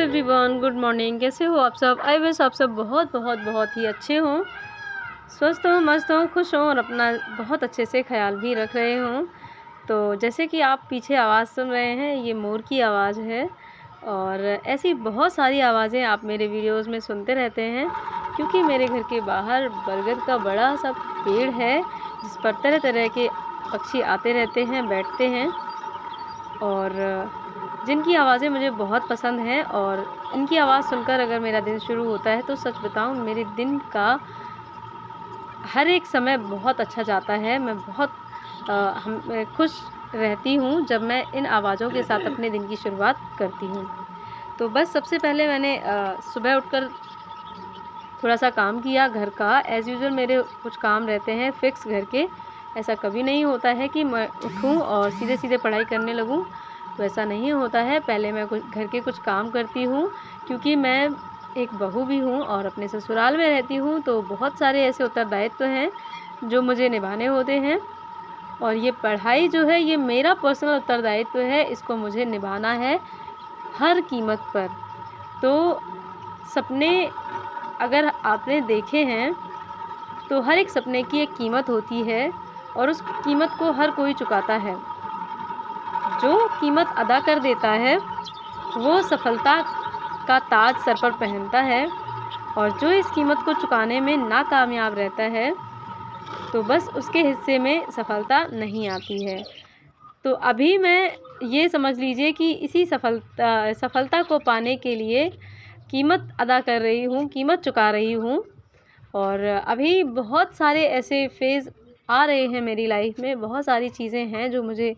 Everyone, good morning. कैसे हो आप सब? आई विश आप सब बहुत बहुत बहुत ही अच्छे हों, स्वस्थ हों, मस्त हों, खुश हों और अपना बहुत अच्छे से ख्याल भी रख रहे हों। तो जैसे कि आप पीछे आवाज़ सुन रहे हैं, ये मोर की आवाज़ है और ऐसी बहुत सारी आवाज़ें आप मेरे वीडियोज़ में सुनते रहते हैं, क्योंकि मेरे घर के बाहर बरगद का बड़ा सा पेड़ है जिस पर तरह तरह के पक्षी आते रहते हैं, बैठते हैं और जिनकी आवाज़ें मुझे बहुत पसंद हैं। और इनकी आवाज़ सुनकर अगर मेरा दिन शुरू होता है तो सच बताऊँ, मेरे दिन का हर एक समय बहुत अच्छा जाता है। मैं बहुत खुश रहती हूँ जब मैं इन आवाज़ों के साथ अपने दिन की शुरुआत करती हूँ। तो बस सबसे पहले मैंने सुबह उठकर थोड़ा-सा काम किया घर का। एज़ यूजुअल मेरे कुछ काम रहते हैं फ़िक्स घर के। ऐसा कभी नहीं होता है कि मैं उठूँ और सीधे-सीधे पढ़ाई करने लगूँ, तो ऐसा नहीं होता है। पहले मैं कुछ घर के कुछ काम करती हूँ, क्योंकि मैं एक बहू भी हूँ और अपने ससुराल में रहती हूँ, तो बहुत सारे ऐसे उत्तरदायित्व हैं जो मुझे निभाने होते हैं। और ये पढ़ाई जो है, ये मेरा पर्सनल उत्तरदायित्व है, इसको मुझे निभाना है हर कीमत पर। तो सपने अगर आपने देखे हैं, तो हर एक सपने की एक कीमत होती है और उस कीमत को हर कोई चुकाता है। जो कीमत अदा कर देता है, वो सफलता का ताज सर पर पहनता है और जो इस कीमत को चुकाने में नाकामयाब रहता है, तो बस उसके हिस्से में सफलता नहीं आती है। तो अभी मैं ये समझ लीजिए कि इसी सफलता को पाने के लिए कीमत अदा कर रही हूँ, कीमत चुका रही हूँ। और अभी बहुत सारे ऐसे फ़ेज़ आ रहे हैं मेरी लाइफ़ में, बहुत सारी चीज़ें हैं जो मुझे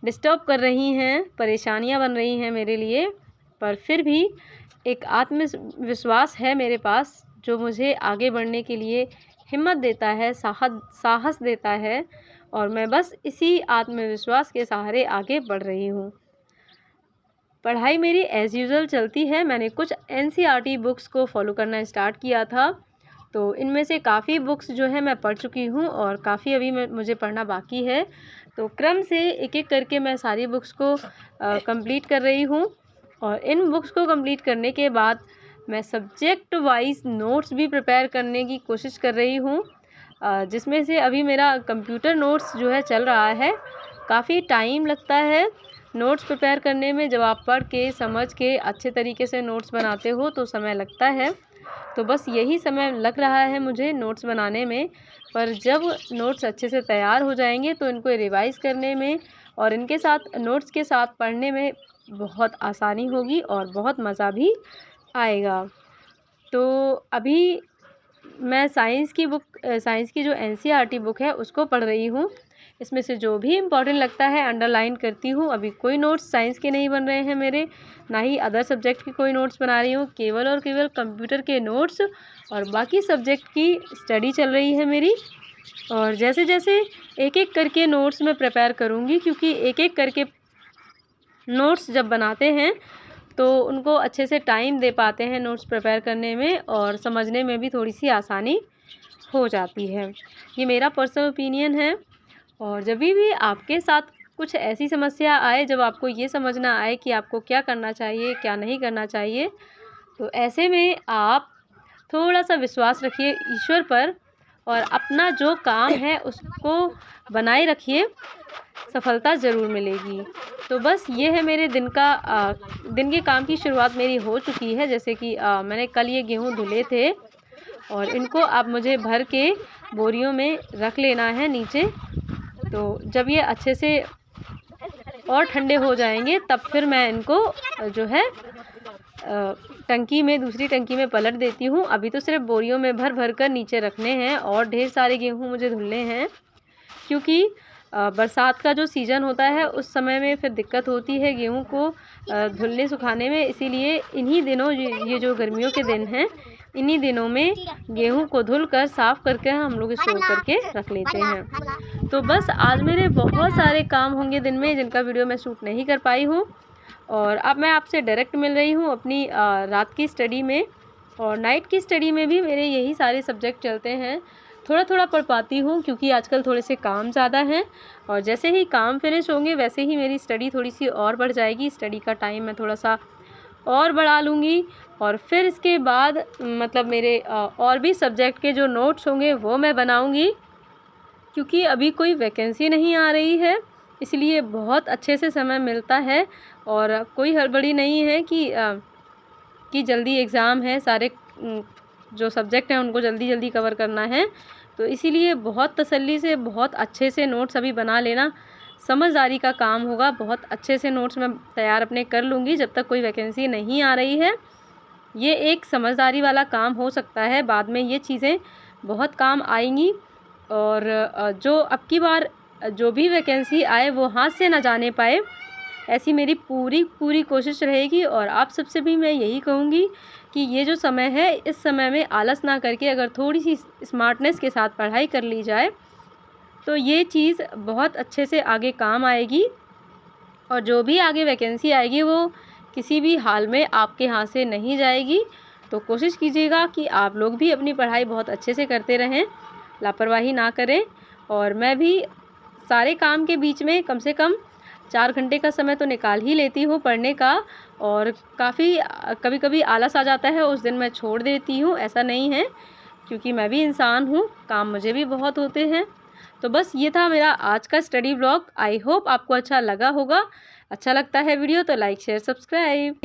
डिस्टर्ब कर रही हैं, परेशानियाँ बन रही हैं मेरे लिए। पर फिर भी एक विश्वास है मेरे पास, जो मुझे आगे बढ़ने के लिए हिम्मत देता है, साहस देता है और मैं बस इसी आत्मविश्वास के सहारे आगे बढ़ रही हूँ। पढ़ाई मेरी एज़ यूजुअल चलती है। मैंने कुछ एनसीईआरटी बुक्स को फ़ॉलो करना स्टार्ट किया था, तो इनमें से काफ़ी बुक्स जो है मैं पढ़ चुकी हूँ और काफ़ी अभी मुझे पढ़ना बाकी है। तो क्रम से एक-एक करके मैं सारी बुक्स को कंप्लीट कर रही हूँ और इन बुक्स को कंप्लीट करने के बाद मैं सब्जेक्ट वाइज़ नोट्स भी प्रिपेयर करने की कोशिश कर रही हूँ, जिसमें से अभी मेरा कंप्यूटर नोट्स जो है चल रहा है। काफ़ी टाइम लगता है नोट्स प्रिपेयर करने में। जब आप पढ़ के, समझ के अच्छे तरीके से नोट्स बनाते हो तो समय लगता है। तो बस यही समय लग रहा है मुझे नोट्स बनाने में। पर जब नोट्स अच्छे से तैयार हो जाएंगे तो इनको रिवाइज़ करने में और इनके साथ नोट्स के साथ पढ़ने में बहुत आसानी होगी और बहुत मज़ा भी आएगा। तो अभी मैं साइंस की जो एनसीईआरटी बुक है उसको पढ़ रही हूँ। इसमें से जो भी इम्पोर्टेंट लगता है अंडरलाइन करती हूँ। अभी कोई नोट्स साइंस के नहीं बन रहे हैं मेरे, ना ही अदर सब्जेक्ट के कोई नोट्स बना रही हूँ। केवल और केवल कंप्यूटर के नोट्स और बाकी सब्जेक्ट की स्टडी चल रही है मेरी। और जैसे जैसे एक-एक करके नोट्स मैं प्रिपेयर करूँगी, क्योंकि एक-एक करके नोट्स जब बनाते हैं तो उनको अच्छे से टाइम दे पाते हैं नोट्स प्रिपेयर करने में और समझने में भी थोड़ी-सी आसानी हो जाती है। ये मेरा पर्सनल ओपिनियन है। और जभी भी आपके साथ कुछ ऐसी समस्या आए, जब आपको ये समझना आए कि आपको क्या करना चाहिए, क्या नहीं करना चाहिए, तो ऐसे में आप थोड़ा-सा विश्वास रखिए ईश्वर पर और अपना जो काम है उसको बनाए रखिए, सफलता ज़रूर मिलेगी। तो बस ये है मेरे दिन के काम की शुरुआत मेरी हो चुकी है। जैसे कि मैंने कल ये गेहूँ धुले थे और इनको अब मुझे भर के बोरियों में रख लेना है नीचे। तो जब ये अच्छे से और ठंडे हो जाएंगे तब फिर मैं इनको जो है दूसरी टंकी में पलट देती हूँ। अभी तो सिर्फ बोरियों में भर भर कर नीचे रखने हैं और ढेर सारे गेहूँ मुझे धुलने हैं, क्योंकि बरसात का जो सीज़न होता है उस समय में फिर दिक्कत होती है गेहूँ को धुलने सुखाने में। इसीलिए इन्हीं दिनों, ये जो गर्मियों के दिन हैं, इन्हीं दिनों में गेहूँ को धुलकर साफ़ करके हम लोग स्टोर करके रख लेते हैं। तो बस आज मेरे बहुत सारे काम होंगे दिन में, जिनका वीडियो मैं शूट नहीं कर पाई हूँ और अब मैं आपसे डायरेक्ट मिल रही हूँ अपनी रात की स्टडी में। और नाइट की स्टडी में भी मेरे यही सारे सब्जेक्ट चलते हैं। थोड़ा थोड़ा पढ़ पाती हूँ, क्योंकि आजकल थोड़े से काम ज़्यादा हैं और जैसे ही काम फिनिश होंगे वैसे ही मेरी स्टडी थोड़ी सी और बढ़ जाएगी। स्टडी का टाइम मैं थोड़ा सा और बढ़ा लूँगी और फिर इसके बाद मतलब मेरे और भी सब्जेक्ट के जो नोट्स होंगे वो मैं बनाऊँगी, क्योंकि अभी कोई वैकेंसी नहीं आ रही है, इसलिए बहुत अच्छे से समय मिलता है और कोई हड़बड़ी नहीं है कि जल्दी एग्ज़ाम है, सारे जो सब्जेक्ट हैं उनको जल्दी-जल्दी कवर करना है। तो इसीलिए बहुत तसल्ली से, बहुत अच्छे से नोट्स अभी बना लेना समझदारी का काम होगा। बहुत अच्छे से नोट्स मैं तैयार अपने कर लूँगी जब तक कोई वैकेंसी नहीं आ रही है। ये एक समझदारी वाला काम हो सकता है, बाद में ये चीज़ें बहुत काम आएँगी और जो अब की बार जो भी वैकेंसी आए वो हाथ से ना जाने पाए, ऐसी मेरी पूरी कोशिश रहेगी। और आप सबसे भी मैं यही कहूँगी कि ये जो समय है, इस समय में आलस ना करके अगर थोड़ी-सी स्मार्टनेस के साथ पढ़ाई कर ली जाए, तो ये चीज़ बहुत अच्छे से आगे काम आएगी और जो भी आगे वैकेंसी आएगी वो किसी भी हाल में आपके हाथ से नहीं जाएगी। तो कोशिश कीजिएगा कि आप लोग भी अपनी पढ़ाई बहुत अच्छे से करते रहें, लापरवाही ना करें। और मैं भी सारे काम के बीच में कम से कम 4 घंटे का समय तो निकाल ही लेती हूँ पढ़ने का। और काफ़ी कभी-कभी आलस आ जाता है, उस दिन मैं छोड़ देती हूँ, ऐसा नहीं है, क्योंकि मैं भी इंसान हूँ, काम मुझे भी बहुत होते हैं। तो बस ये था मेरा आज का स्टडी व्लॉग। आई होप आपको अच्छा लगा होगा। अच्छा लगता है वीडियो तो लाइक, शेयर, सब्सक्राइब।